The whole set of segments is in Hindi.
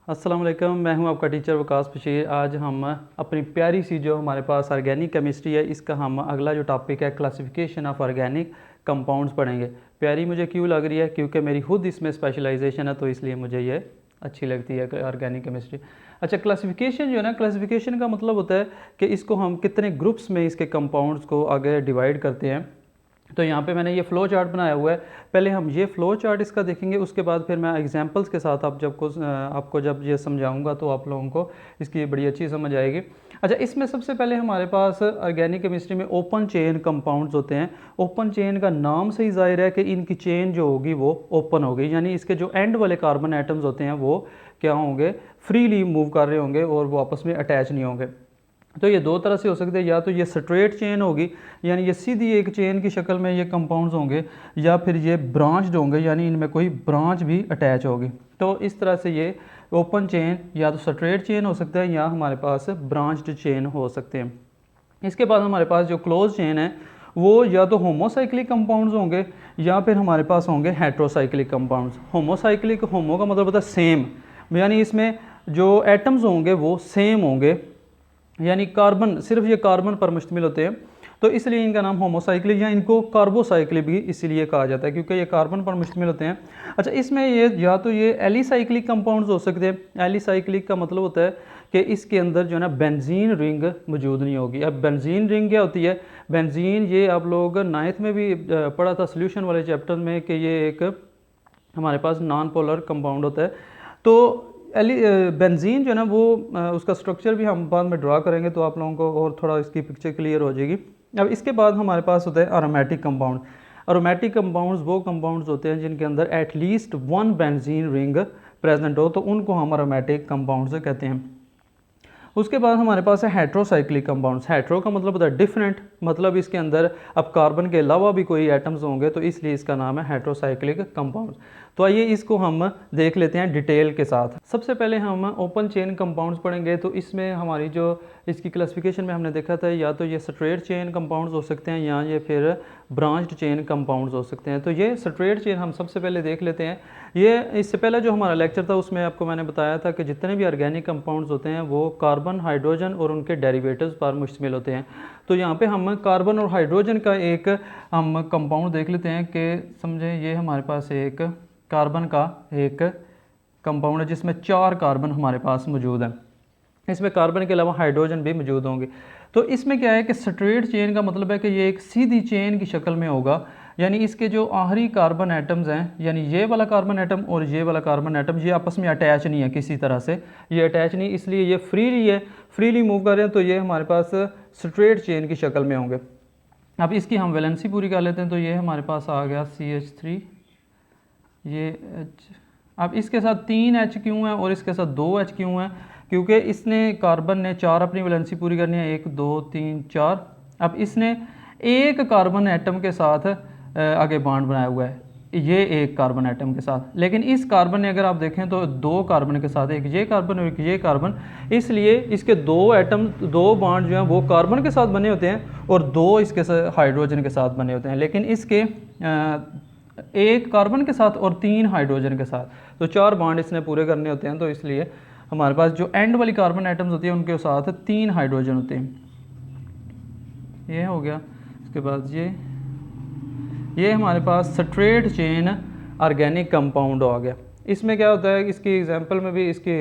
अस्सलाम वालेकुम, मैं हूं आपका टीचर वकास बशीर। आज हम अपनी प्यारी सी जो हमारे पास ऑर्गेनिक केमिस्ट्री है, इसका हम अगला जो टॉपिक है क्लासिफिकेशन ऑफ ऑर्गेनिक कंपाउंड्स पढ़ेंगे। प्यारी मुझे क्यों लग रही है? क्योंकि मेरी खुद इसमें स्पेशलाइजेशन है, तो इसलिए मुझे ये अच्छी लगती है ऑर्गेनिक केमिस्ट्री। अच्छा, क्लासिफिकेशन जो है ना, क्लासिफिकेशन का मतलब होता है कि इसको हम कितने ग्रुप्स में इसके कंपाउंड्स को आगे डिवाइड करते हैं। तो यहाँ पे मैंने ये फ़्लो चार्ट बनाया हुआ है। पहले हम ये फ़्लो चार्ट इसका देखेंगे, उसके बाद फिर मैं एग्जांपल्स के साथ आपको जब ये समझाऊंगा तो आप लोगों को इसकी बड़ी अच्छी समझ आएगी। अच्छा, इसमें सबसे पहले हमारे पास ऑर्गेनिक केमिस्ट्री में ओपन चेन कंपाउंड्स होते हैं। ओपन चेन का नाम से ही ज़ाहिर है कि इनकी चेन जो होगी वो ओपन होगी, यानी इसके जो एंड वाले कार्बन एटम्स होते हैं वो क्या होंगे, फ्रीली मूव कर रहे होंगे और वो आपस में अटैच नहीं होंगे। तो ये दो तरह से हो सकते हैं, या तो ये स्ट्रेट चेन होगी, यानी ये सीधी एक चेन की शक्ल में ये कंपाउंड्स होंगे, या फिर ये ब्रांच्ड होंगे, यानी इनमें कोई ब्रांच भी अटैच होगी। तो इस तरह से ये ओपन चेन या तो स्ट्रेट चेन हो सकता है, या हमारे पास ब्रांच्ड चेन हो सकते हैं। इसके बाद हमारे पास जो क्लोज चेन है वो या तो होमोसाइक्लिक कंपाउंड्स होंगे, या फिर हमारे पास होंगे हेट्रोसाइक्लिक कंपाउंड्स। होमोसाइक्लिक, होमो का मतलब होता है सेम, यानी इसमें जो एटम्स होंगे वो सेम होंगे, यानी कार्बन, सिर्फ ये कार्बन पर मुश्तमिल होते हैं, तो इसलिए इनका नाम होमोसाइक्लिक या इनको कार्बोसाइक्लिक भी इसलिए कहा जाता है क्योंकि ये कार्बन पर मुश्तमिल होते हैं। अच्छा, इसमें ये या तो ये एलिसाइक्लिक कंपाउंड्स हो सकते हैं। एलिसाइक्लिक का मतलब होता है कि इसके अंदर जो है ना बेंजीन रिंग मौजूद नहीं होगी। अब बेंजीन रिंग क्या होती है? बेंजीन, ये आप लोग 9th में भी पढ़ा था सोल्यूशन वाले चैप्टर में, कि ये एक हमारे पास नॉन पोलर कंपाउंड होता है। तो बेंजीन जो है ना वो उसका स्ट्रक्चर भी हम बाद में ड्रा करेंगे, तो आप लोगों को और थोड़ा इसकी पिक्चर क्लियर हो जाएगी। अब इसके बाद हमारे पास होता है अरोमेटिक कंपाउंड। अरोमेटिक कंपाउंड्स वो कंपाउंड्स होते हैं जिनके अंदर at least one benzene ring present हो, तो उनको हम अरोमेटिक कंपाउंड्स कहते हैं। उसके बाद हमारे पास है हेट्रोसाइक्लिक कंपाउंड्स। हेट्रो का मतलब होता है डिफरेंट, मतलब इसके अंदर अब कार्बन के अलावा भी कोई एटम्स होंगे, तो इसलिए इसका नाम है हेट्रोसाइक्लिक कंपाउंड्स। तो आइए इसको हम देख लेते हैं डिटेल के साथ। सबसे पहले हम ओपन चेन कंपाउंड्स पढ़ेंगे। तो इसमें हमारी जो इसकी क्लासिफिकेशन में हमने देखा था, या तो ये स्ट्रेट चेन कंपाउंड्स हो सकते हैं, या ये फिर ब्रांच्ड चेन कंपाउंड्स हो सकते हैं। तो ये स्ट्रेट चेन हम सबसे पहले देख लेते हैं। ये इससे पहले जो हमारा लेक्चर था उसमें आपको मैंने बताया था कि जितने भी ऑर्गेनिक कंपाउंड्स होते हैं वो कार्बन, हाइड्रोजन और उनके डेरिवेटिव्स पर मुश्तमिल होते हैं। तो यहाँ पे हम कार्बन और हाइड्रोजन का एक हम कंपाउंड देख लेते हैं कि समझे, ये हमारे पास एक कार्बन का एक कंपाउंड है जिसमें 4 कार्बन हमारे पास मौजूद हैं। इसमें कार्बन के अलावा हाइड्रोजन भी मौजूद होंगे। तो इसमें क्या है कि स्ट्रेट चेन का मतलब है कि ये एक सीधी चेन की शक्ल में होगा, यानी इसके जो आखिरी कार्बन एटम्स हैं, यानी ये वाला कार्बन एटम और ये वाला कार्बन एटम, ये आपस में अटैच नहीं है किसी तरह से, ये अटैच नहीं, इसलिए ये फ्रीली है, फ्रीली मूव कर रहे हैं, तो ये हमारे पास स्ट्रेट चेन की शक्ल में होंगे। अब इसकी हम वैलेंसी पूरी कर लेते हैं। तो ये हमारे पास आ गया CH3, ये H। अब इसके साथ 3 H क्यों है और इसके साथ 2 H क्यों है? क्योंकि इसने कार्बन ने 4 अपनी वैलेंसी पूरी करनी है, 1 2 3 4। अब इसने एक कार्बन एटम के साथ आगे बॉन्ड बनाया हुआ है, ये एक कार्बन एटम के साथ, लेकिन इस कार्बन ने अगर आप देखें तो 2 कार्बन के साथ, एक ये कार्बन और एक ये कार्बन, इसलिए इसके 2 एटम, 2 बॉन्ड जो हैं वो कार्बन के साथ बने होते हैं और 2 इसके साथ हाइड्रोजन के साथ बने होते हैं, लेकिन इसके एक कार्बन के साथ और 3 हाइड्रोजन के साथ, तो 4 बॉन्ड इसने पूरे करने होते हैं। तो इसलिए हमारे पास जो एंड वाली कार्बन एटम्स होती है उनके साथ 3 हाइड्रोजन होते हैं। ये हो गया। उसके बाद ये हमारे पास स्ट्रेट चेन ऑर्गेनिक कंपाउंड आ गया। इसमें क्या होता है, इसकी एग्जांपल में भी, इसकी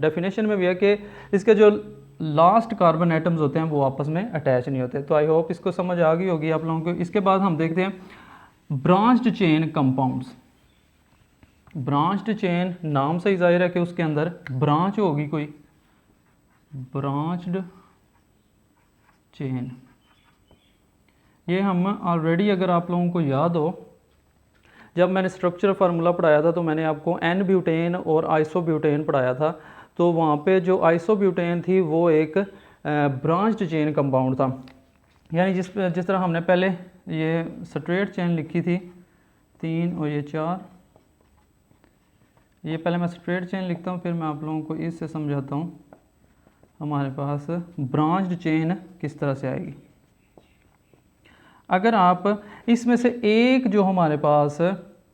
डेफिनेशन में भी है कि इसके जो लास्ट कार्बन एटम्स होते हैं वो आपस में अटैच नहीं होते। तो आई होप इसको समझ आ गई होगी आप लोगों को। इसके बाद हम देखते हैं branched chain compounds. Branched chain नाम से ही जाहिर है कि उसके अंदर ब्रांच होगी कोई, ब्रांच्ड चेन। ये हम ऑलरेडी, अगर आप लोगों को याद हो, जब मैंने स्ट्रक्चर फार्मूला पढ़ाया था तो मैंने आपको एन ब्यूटेन और आइसोब्यूटेन पढ़ाया था। तो वहाँ पे जो आइसोब्यूटेन थी वो एक ब्रांच्ड चेन कंपाउंड था, यानी जिस तरह हमने पहले ये स्ट्रेट चेन लिखी थी 3 और ये 4, ये पहले मैं स्ट्रेट चेन लिखता हूँ, फिर मैं आप लोगों को इससे समझाता हूँ हमारे पास ब्रांच्ड चेन किस तरह से आएगी। अगर आप इसमें से एक जो हमारे पास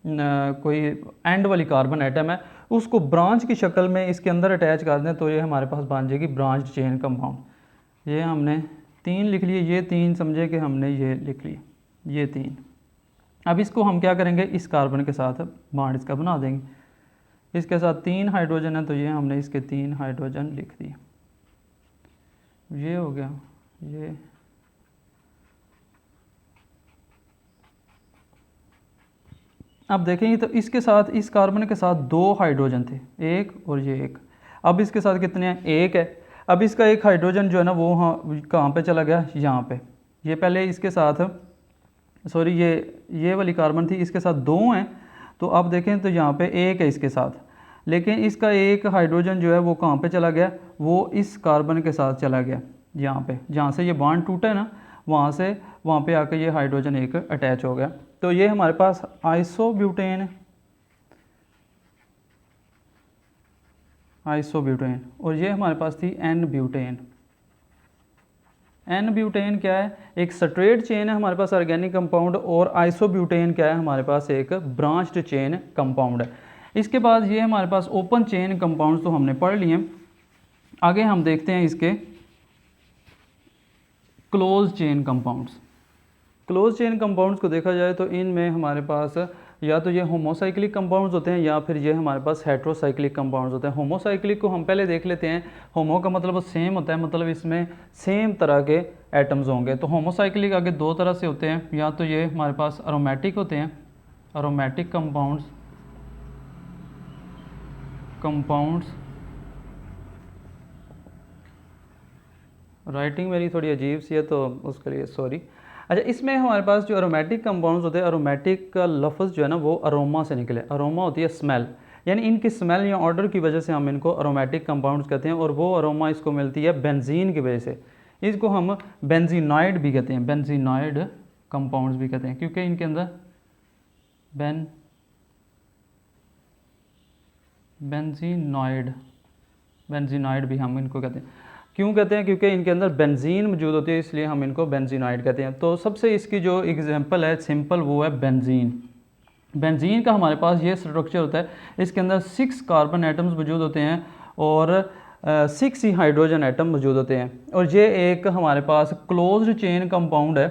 कोई एंड वाली कार्बन एटम है उसको ब्रांच की शक्ल में इसके अंदर अटैच कर दें तो ये हमारे पास बन जाएगी ब्रांच चेन कंपाउंड। ये हमने 3 लिख लिए, ये 3 समझे कि हमने ये लिख लिए, ये 3। अब इसको हम क्या करेंगे, इस कार्बन के साथ बॉन्ड इसका बना देंगे। इसके साथ 3 हाइड्रोजन है तो ये हमने इसके 3 हाइड्रोजन लिख दिए। ये हो गया, ये अब देखेंगे तो इसके साथ, इस कार्बन के साथ 2 हाइड्रोजन थे, एक और ये एक। अब इसके साथ कितने हैं, एक है। अब इसका एक हाइड्रोजन जो है ना वो कहाँ पे चला गया, यहाँ पे। ये पहले इसके साथ, सॉरी ये वाली कार्बन थी, इसके साथ 2 हैं। तो अब देखें तो यहाँ पे एक है इसके साथ, लेकिन इसका एक हाइड्रोजन जो है वो कहाँ पे चला गया, वो इस कार्बन के साथ चला गया यहाँ पे, जहाँ से ये बॉन्ड टूटा है ना, वहाँ से वहाँ पे आकर ये हाइड्रोजन एक अटैच हो गया। तो ये हमारे पास आइसोब्यूटेन है, आइसोब्यूटेन। और ये हमारे पास थी एन ब्यूटेन। एन ब्यूटेन क्या है, एक स्ट्रेट चेन है हमारे पास ऑर्गेनिक कंपाउंड, और आइसोब्यूटेन क्या है, हमारे पास एक ब्रांच्ड चेन कंपाउंड है। इसके बाद ये हमारे पास ओपन चेन कंपाउंड्स तो हमने पढ़ लिए। आगे हम देखते हैं इसके close chain compounds. Close chain compounds को देखा जाए तो इनमें हमारे पास या तो ये होमोसाइक्लिक कंपाउंड्स होते हैं या फिर ये हमारे पास हेट्रोसाइक्लिक कंपाउंड्स होते हैं। होमोसाइक्लिक को हम पहले देख लेते हैं। होमो का मतलब सेम होता है, मतलब इसमें सेम तरह के एटम्स होंगे। तो होमोसाइक्लिक आगे 2 तरह से होते हैं, या तो ये हमारे पास अरोमेटिक होते हैं, अरोमेटिक कंपाउंड्स, राइटिंग मेरी थोड़ी अजीब सी है तो उसके लिए सॉरी। अच्छा, इसमें हमारे पास जो अरोमेटिक कंपाउंड्स होते हैं, अरोमेटिक का लफ्ज़ जो है ना वो अरोमा से निकले। अरोमा होती है स्मेल, यानी इनकी स्मेल या ऑर्डर की वजह से हम इनको अरोमेटिक कंपाउंड्स कहते हैं। और वो अरोमा इसको मिलती है बेंजीन की वजह से। इसको हम बेंजीनॉइड भी कहते हैं, बेंजीनॉइड कंपाउंड्स भी कहते हैं, क्योंकि इनके अंदर बेंजीनॉइड भी हम इनको कहते हैं। क्यों कहते हैं, क्योंकि इनके अंदर बेंजीन मौजूद होती है, इसलिए हम इनको बेंजीनॉइड कहते हैं। तो सबसे इसकी जो एग्जांपल है सिंपल, वो है बेंजीन। बेंजीन का हमारे पास ये स्ट्रक्चर होता है, इसके अंदर 6 कार्बन एटम्स मौजूद होते हैं और 6 ही हाइड्रोजन एटम मौजूद होते हैं। और ये एक हमारे पास क्लोज्ड चेन कंपाउंड है।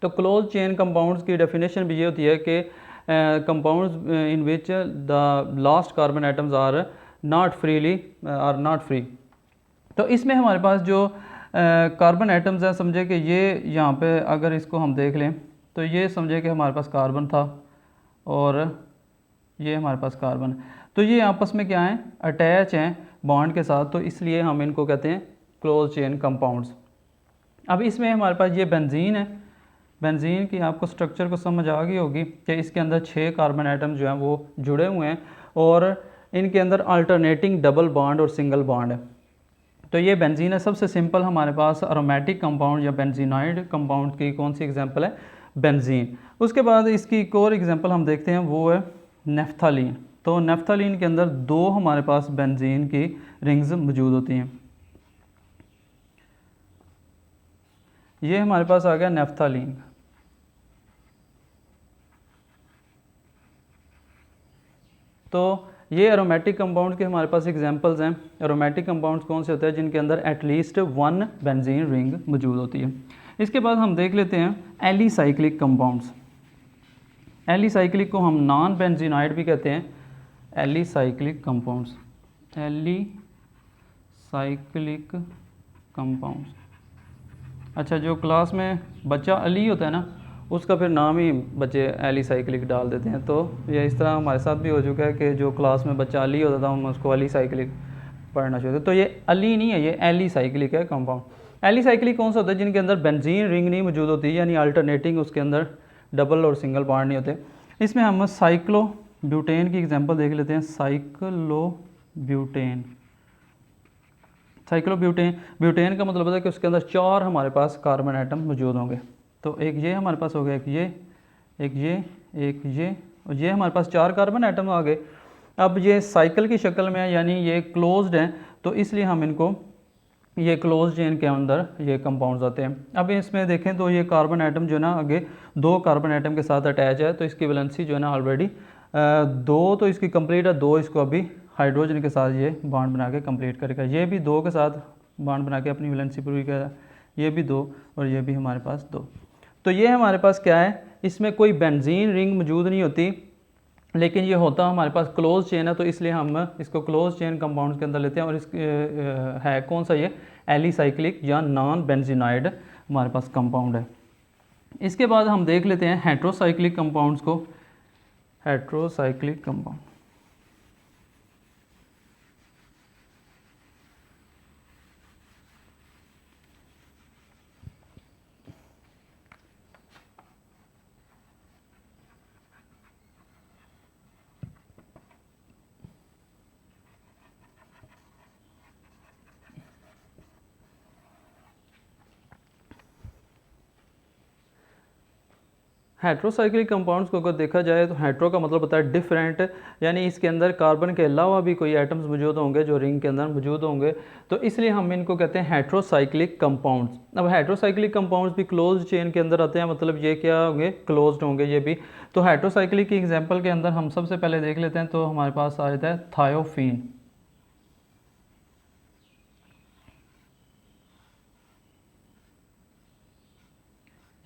तो क्लोज चेन कंपाउंड्स की डेफिनेशन भी ये होती है कि compounds in which the last carbon atoms are not free. तो इसमें हमारे पास जो कार्बन एटम्स हैं, समझे कि ये यहाँ पे अगर इसको हम देख लें तो ये समझे कि हमारे पास कार्बन था और ये हमारे पास कार्बन। तो ये आपस में क्या हैं, अटैच हैं बॉन्ड के साथ, तो इसलिए हम इनको कहते हैं क्लोज चेन कंपाउंड्स। अब इसमें हमारे पास ये बेंजीन है। बेंजीन की आपको स्ट्रक्चर को समझ आ गई होगी कि इसके अंदर 6 कार्बन एटम जो हैं वो जुड़े हुए हैं और इनके अंदर अल्टरनेटिंग डबल बॉन्ड और सिंगल बॉन्ड है। तो ये बेंजीन है। सबसे सिंपल हमारे पास अरोमेटिक कंपाउंड या बेंजीनॉइड कंपाउंड की कौन सी एग्जांपल है, बेंजीन। उसके बाद इसकी एक और एग्जांपल हम देखते हैं, वो है नेफ्थालीन। तो नेफ्थालीन के अंदर 2 हमारे पास बेंजीन की रिंग्स मौजूद होती हैं। ये हमारे पास आ गया नेफ्थालीन। तो ये एरोमेटिक कंपाउंड के हमारे पास एग्जांपल्स हैं। एरोमेटिक कंपाउंड्स कौन से होते हैं, जिनके अंदर एटलीस्ट 1 बेंजीन रिंग मौजूद होती है। इसके बाद हम देख लेते हैं एलिसाइक्लिक कंपाउंड्स। एलिसाइक्लिक को हम नॉन बेंजीनॉइड भी कहते हैं, एलिसाइक्लिक कंपाउंड्स, एलिसाइक्लिक कंपाउंड्स। अच्छा, जो क्लास में बच्चा अली होता है ना, उसका फिर नाम ही बच्चे एलिसाइक्लिक डाल देते हैं। तो ये इस तरह हमारे साथ भी हो चुका है कि जो क्लास में बच्चा अली होता था हम उसको एलिसाइक्लिक पढ़ना चाहिए। तो ये अली नहीं है, ये एलिसाइक्लिक है कंपाउंड। एलिसाइक्लिक कौन सा होता है, जिनके अंदर बेंजीन रिंग नहीं मौजूद होती, यानी अल्टरनेटिंग उसके अंदर डबल और सिंगल बॉन्ड नहीं होते। इसमें हम साइक्लोब्यूटेन की एग्जांपल देख लेते हैं। साइक्लोब्यूटेन का मतलब होता है कि उसके अंदर 4 हमारे पास कार्बन एटम मौजूद होंगे। तो एक ये हमारे पास हो गया, एक ये और ये हमारे पास 4 कार्बन एटम आ गए। अब ये साइकिल की शक्ल में है, यानी ये क्लोज्ड हैं, तो इसलिए हम इनको ये क्लोज चेन के अंदर ये कंपाउंड्स आते हैं। अब इसमें देखें तो ये कार्बन एटम जो है ना आगे 2 कार्बन एटम के साथ अटैच है, तो इसकी वैलेंसी जो है ना ऑलरेडी दो तो इसकी कंप्लीट है, दो इसको अभी हाइड्रोजन के साथ ये बॉन्ड बना के कंप्लीट करेगा। ये भी दो के साथ बॉन्ड बना के अपनी वैलेंसी पूरी करेगा, ये भी दो और ये भी हमारे पास दो। तो ये हमारे पास क्या है, इसमें कोई बेंजीन रिंग मौजूद नहीं होती, लेकिन ये होता हमारे पास क्लोज चेन है, तो इसलिए हम इसको क्लोज चेन कंपाउंड्स के अंदर लेते हैं। और इस है कौन सा, ये एलिसाइक्लिक या नॉन बेंजीनाइड हमारे पास कंपाउंड है। इसके बाद हम देख लेते हैं हेट्रोसाइक्लिक कंपाउंड्स को। हेट्रोसाइक्लिक कंपाउंड, हेट्रोसाइक्लिक कंपाउंड्स को अगर देखा जाए तो हेट्रो का मतलब होता है डिफरेंट, यानी इसके अंदर कार्बन के अलावा भी कोई एटम्स मौजूद होंगे जो रिंग के अंदर मौजूद होंगे, तो इसलिए हम इनको कहते हैं हेट्रोसाइक्लिक कंपाउंड्स। अब हेट्रोसाइक्लिक कंपाउंड्स भी क्लोज चेन के अंदर आते हैं, मतलब ये क्या होंगे, क्लोज्ड होंगे ये भी। तो हेट्रोसाइक्लिक की एग्जाम्पल के अंदर हम सबसे पहले देख लेते हैं, तो हमारे पास आ जाता है थायोफीन।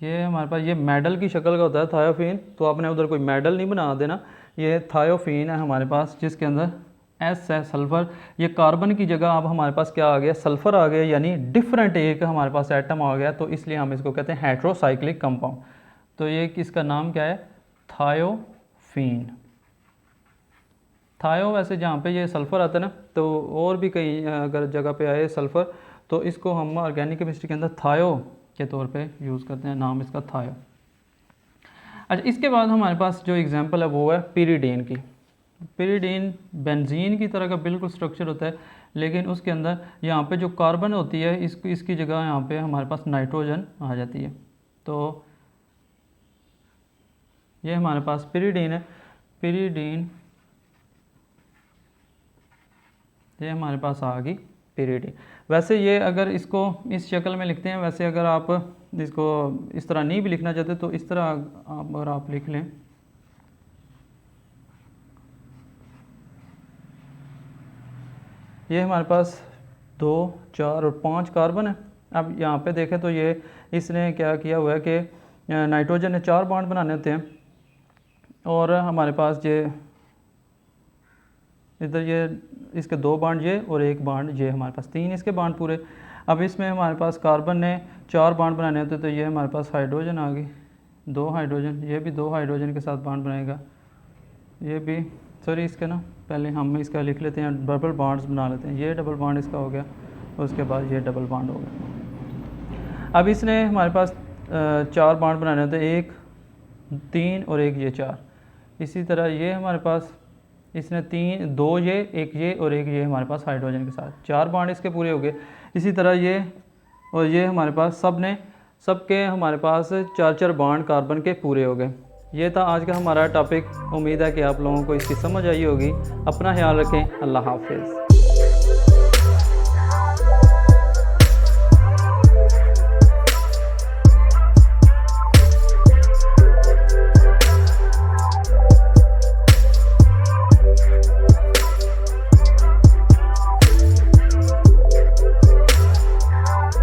ये हमारे पास ये मेडल की शक्ल का होता है थायोफीन, तो आपने उधर कोई मेडल नहीं बना देना। ये थायोफीन है हमारे पास, जिसके अंदर एस है सल्फ़र। ये कार्बन की जगह अब हमारे पास क्या आ गया, सल्फ़र आ गया, यानी डिफरेंट एक हमारे पास एटम आ गया, तो इसलिए हम इसको कहते हैं हेट्रोसाइक्लिक कंपाउंड। तो ये किसका नाम क्या है, थायोफीन। थायो वैसे जहाँ पे ये सल्फ़र आता है ना, तो और भी कई अगर जगह पे आए सल्फ़र, तो इसको हम ऑर्गेनिक केमिस्ट्री के अंदर थायो के तौर पे यूज़ करते हैं, नाम इसका थायो। अच्छा, इसके बाद हमारे पास जो एग्जांपल है वो है पिरिडीन की। पिरिडीन बेंजीन की तरह का बिल्कुल स्ट्रक्चर होता है, लेकिन उसके अंदर यहाँ पे जो कार्बन होती है इसकी जगह यहाँ पे हमारे पास नाइट्रोजन आ जाती है। तो ये हमारे पास पिरिडीन है। पिरिडीन ये हमारे पास आ गई पिरिडीन। वैसे ये अगर इसको इस शक्ल में लिखते हैं, वैसे अगर आप इसको इस तरह नहीं भी लिखना चाहते तो इस तरह अगर आप लिख लें, ये हमारे पास 2, 4 और 5 कार्बन है। अब यहाँ पे देखें तो ये इसने क्या किया हुआ है कि नाइट्रोजन ने 4 बॉन्ड बनाने होते हैं, और हमारे पास ये इधर ये इसके 2 बांड ये और 1 बांड ये, हमारे पास 3 इसके बांड पूरे। अब इसमें हमारे पास कार्बन ने 4 बांड बनाने होते, तो ये हमारे पास हाइड्रोजन आ गई, 2 हाइड्रोजन, ये भी 2 हाइड्रोजन के साथ बांड बनाएगा, ये भी सॉरी इसके ना पहले हम इसका लिख लेते हैं, डबल बांड्स बना लेते हैं। ये डबल बांड इसका हो गया, उसके बाद ये डबल बांड हो गया। अब इसने हमारे पास 4 बांड बनाने होते हैं, 1, 3 और 1 ये 4। इसी तरह ये हमारे पास इसने 2 ये, 1 ये और 1 ये हमारे पास हाइड्रोजन के साथ 4 बांड इसके पूरे हो गए। इसी तरह ये और ये हमारे पास सबके हमारे पास 4-4 बांड कार्बन के पूरे हो गए। ये था आज का हमारा टॉपिक। उम्मीद है कि आप लोगों को इसकी समझ आई होगी। अपना ख्याल रखें। अल्लाह हाफिज़।